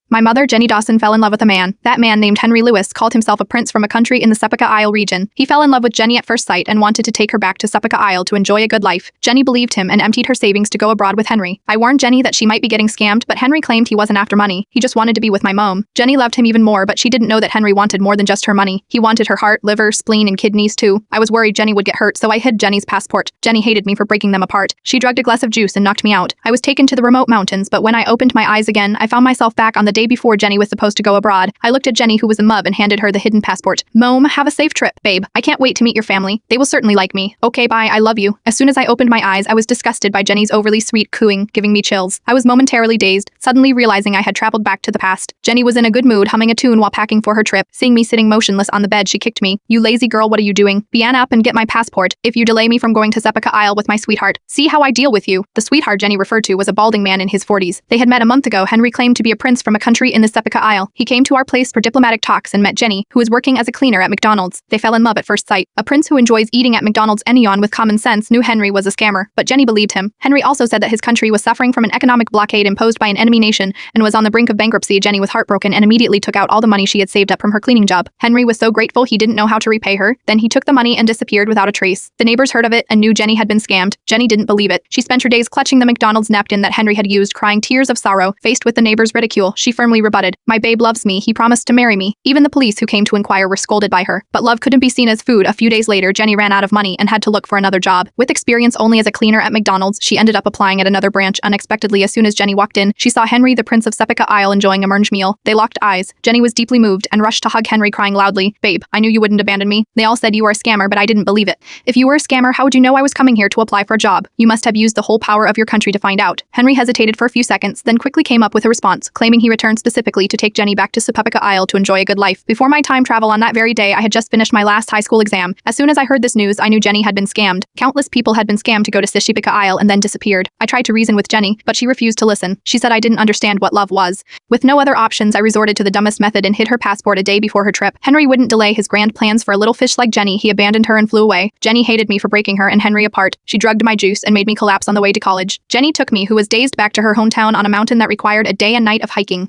My mother, Jenny Dawson, fell in love with a man. That man, named Henry Lewis, called himself a prince from a country in the Sepika Isle region. He fell in love with Jenny at first sight and wanted to take her back to Sepika Isle to enjoy a good life. Jenny believed him and emptied her savings to go abroad with Henry. I warned Jenny that she might be getting scammed, but Henry claimed he wasn't after money. He just wanted to be with my mom. Jenny loved him even more, but she didn't know that Henry wanted more than just her money. He wanted her heart, liver, spleen, and kidneys too. I was worried Jenny would get hurt, so I hid Jenny's passport. Jenny hated me for breaking them apart. She drugged a glass of juice and knocked me out. I was taken to the remote mountains, but when I opened my eyes again, I found myself back on the day before Jenny was supposed to go abroad. I looked at Jenny, who was a mub, and handed her the hidden passport. Mom, have a safe trip, babe. I can't wait to meet your family. They will certainly like me. Okay, bye, I love you. As soon as I opened my eyes, I was disgusted by Jenny's overly sweet cooing, giving me chills. I was momentarily dazed, suddenly realizing I had traveled back to the past. Jenny was in a good mood, humming a tune while packing for her trip. Seeing me sitting motionless on the bed, she kicked me. You lazy girl, what are you doing? Ban up and get my passport. If you delay me from going to Sepika Isle with my sweetheart, see how I deal with you. The sweetheart Jenny referred to was a balding man in his 40s. They had met a month ago. Henry claimed to be a prince from a country in the Sepika Isle. He came to our place for diplomatic talks and met Jenny, who was working as a cleaner at McDonald's. They fell in love at first sight. A prince who enjoys eating at McDonald's, anyone with common sense knew Henry was a scammer, but Jenny believed him. Henry also said that his country was suffering from an economic blockade imposed by an enemy nation and was on the brink of bankruptcy. Jenny was heartbroken and immediately took out all the money she had saved up from her cleaning job. Henry was so grateful he didn't know how to repay her. Then he took the money and disappeared without a trace. The neighbors heard of it and knew Jenny had been scammed. Jenny didn't believe it. She spent her days clutching the McDonald's napkin that Henry had used, crying tears of sorrow. Faced with the neighbors' ridicule, she firmly rebutted. My babe loves me. He promised to marry me. Even the police who came to inquire were scolded by her. But love couldn't be seen as food. A few days later, Jenny ran out of money and had to look for another job. With experience only as a cleaner at McDonald's, she ended up applying at another branch. Unexpectedly, as soon as Jenny walked in, she saw Henry, the Prince of Sepika Isle, enjoying a orange meal. They locked eyes. Jenny was deeply moved and rushed to hug Henry, crying loudly, Babe, I knew you wouldn't abandon me. They all said you were a scammer, but I didn't believe it. If you were a scammer, how would you know I was coming here to apply for a job? You must have used the whole power of your country to find out. Henry hesitated for a few seconds, then quickly came up with a response, claiming he returned specifically to take Jenny back to Sepika Isle to enjoy a good life. Before my time travel on that very day, I had just finished my last high school exam. As soon as I heard this news, I knew Jenny had been scammed. Countless people had been scammed to go to Sepika Isle and then disappeared. I tried to reason with Jenny, but she refused to listen. She said I didn't understand what love was. With no other options, I resorted to the dumbest method and hid her passport a day before her trip. Henry wouldn't delay his grand plans for a little fish like Jenny. He abandoned her and flew away. Jenny hated me for breaking her and Henry apart. She drugged my juice and made me collapse on the way to college. Jenny took me, who was dazed, back to her hometown on a mountain that required a day and night of hiking.